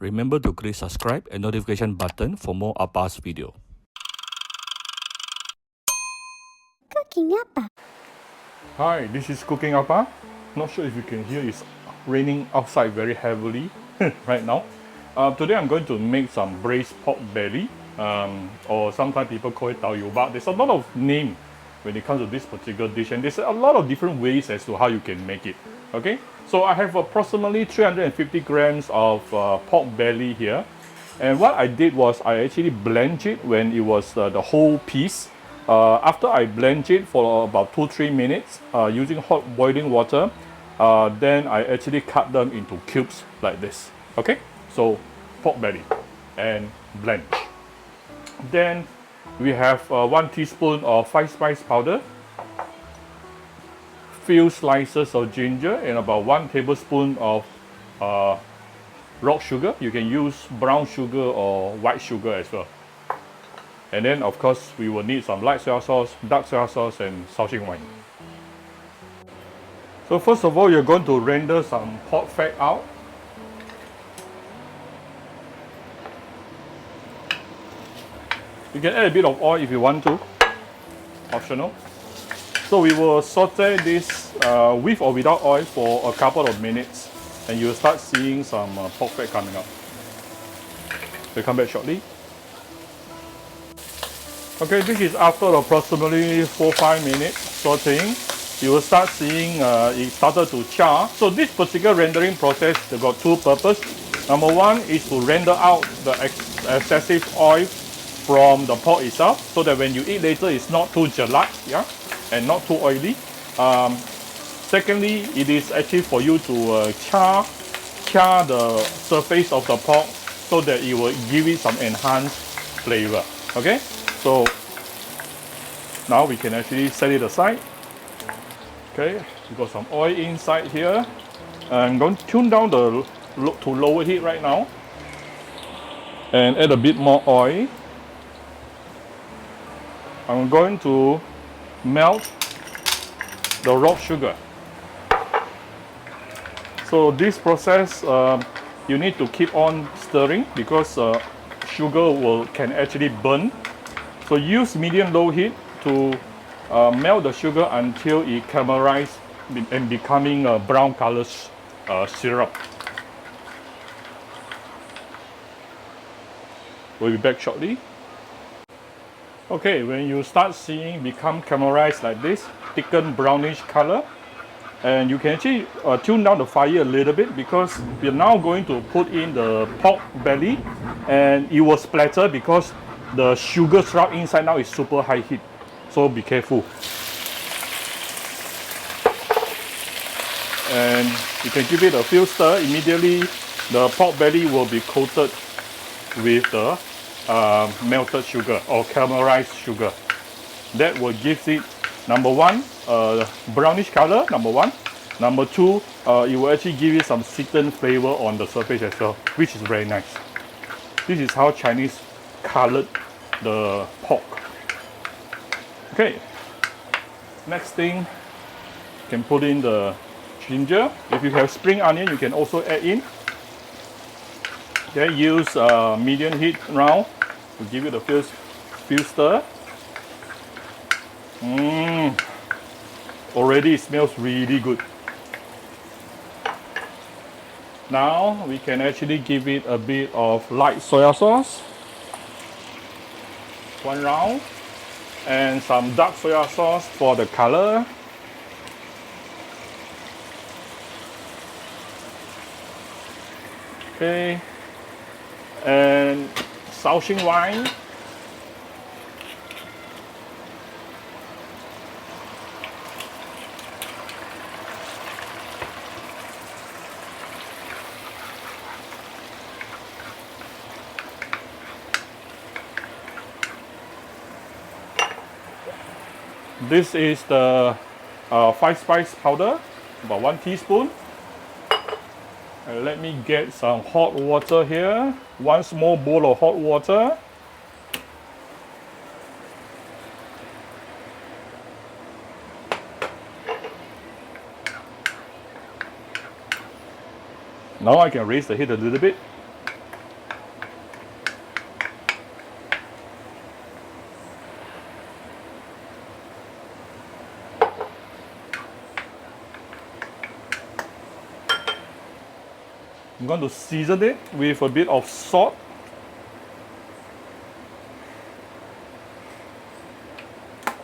Remember to click subscribe and notification button for more Appa's video. Cooking Appa. Hi, this is Cooking Appa. Not sure if you can hear, it's raining outside very heavily right now. Today I'm going to make some braised pork belly, or sometimes people call it tau yu ba. There's a lot of name when it comes to this particular dish, and there's a lot of different ways as to how you can make it. Okay, so I have approximately 350 grams of pork belly here, and what I did was I actually blanched it when it was the whole piece. After I blanch it for about 2-3 minutes using hot boiling water, then I actually cut them into cubes like this. Okay, so pork belly and blanch. Then we have 1 teaspoon of 5-spice powder, few slices of ginger, and about 1 tablespoon of rock sugar. You can use brown sugar or white sugar as well. And then of course we will need some light soy sauce, dark soy sauce, and Shao Hsing wine. So first of all, you're going to render some pork fat out. You can add a bit of oil if you want to, optional. So we will saute this with or without oil for a couple of minutes, and you'll start seeing some pork fat coming out. We'll come back shortly. Okay, this is after approximately 4-5 minutes sauteing. You will start seeing it started to char. So this particular rendering process, they've got 2 purposes. Number 1 is to render out the excessive oil from the pork itself, so that when you eat later, it's not too gelat, yeah, and not too oily. Secondly, it is actually for you to char the surface of the pork, so that it will give it some enhanced flavor. Okay, so now we can actually set it aside. Okay, we got some oil inside here. I'm going to tune down to lower heat right now and add a bit more oil. I'm going to melt the rock sugar. So this process, you need to keep on stirring because sugar can actually burn. So use medium-low heat to melt the sugar until it caramelizes and becoming a brown color syrup. We'll be back shortly. Okay, when you start seeing become caramelized like this, thicken brownish color, and you can actually tune down the fire a little bit because we're now going to put in the pork belly, and it will splatter because the sugar syrup inside now is super high heat, so be careful. And you can give it a few stir. Immediately the pork belly will be coated with the melted sugar or caramelized sugar. That will give it, number 1, brownish color, number 1. Number 2, it will actually give you some sweetened flavor on the surface as well, which is very nice. This is how Chinese colored the pork. Okay, next thing, you can put in the ginger. If you have spring onion, you can also add in. Okay, use medium heat now to give it a few stir. Already it smells really good. Now we can actually give it a bit of light soya sauce, 1 round, and some dark soya sauce for the color. Okay, and Shao Hsing wine. This is the 5-spice powder, about 1 teaspoon. And let me get some hot water here. 1 small bowl of hot water. Now I can raise the heat a little bit. I'm going to season it with a bit of salt.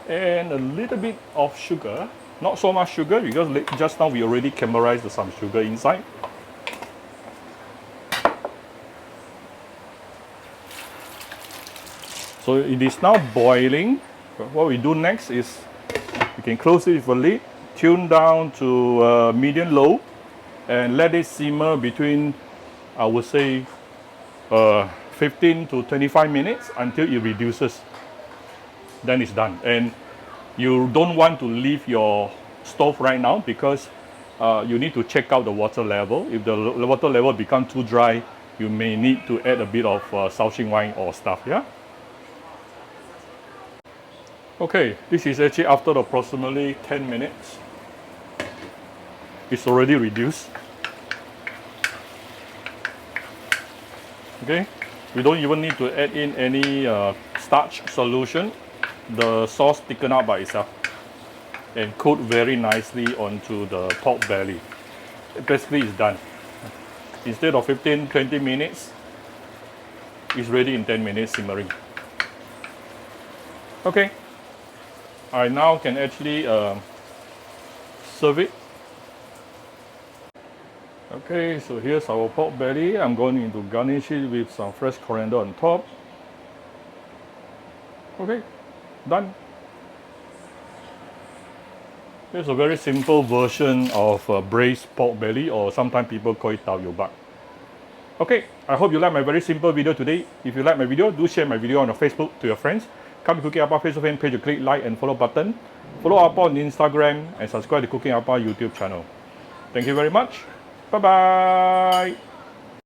And a little bit of sugar. Not so much sugar because just now we already caramelized some sugar inside. So it is now boiling. What we do next is we can close it with a lid, tune down to medium-low, and let it simmer between, I would say, 15 to 25 minutes until it reduces. Then it's done. And you don't want to leave your stove right now because you need to check out the water level. If the water level becomes too dry, you may need to add a bit of Shao Hsing wine or stuff, yeah? Okay, this is actually after approximately 10 minutes. It's already reduced. Okay, we don't even need to add in any starch solution. The sauce thicken out by itself and coat very nicely onto the pork belly. Basically, it's done. Instead of 15-20 minutes, it's ready in 10 minutes simmering. Okay, I now can actually serve it. Okay, so here's our pork belly. I'm going to garnish it with some fresh coriander on top. Okay, done. Here's a very simple version of braised pork belly, or sometimes people call it tau bak. Okay, I hope you like my very simple video today. If you like my video, do share my video on your Facebook to your friends. Come to Cooking Appa Facebook fan page to click like and follow button. Follow Appa on Instagram and subscribe to Cooking Appa YouTube channel. Thank you very much. Bye bye.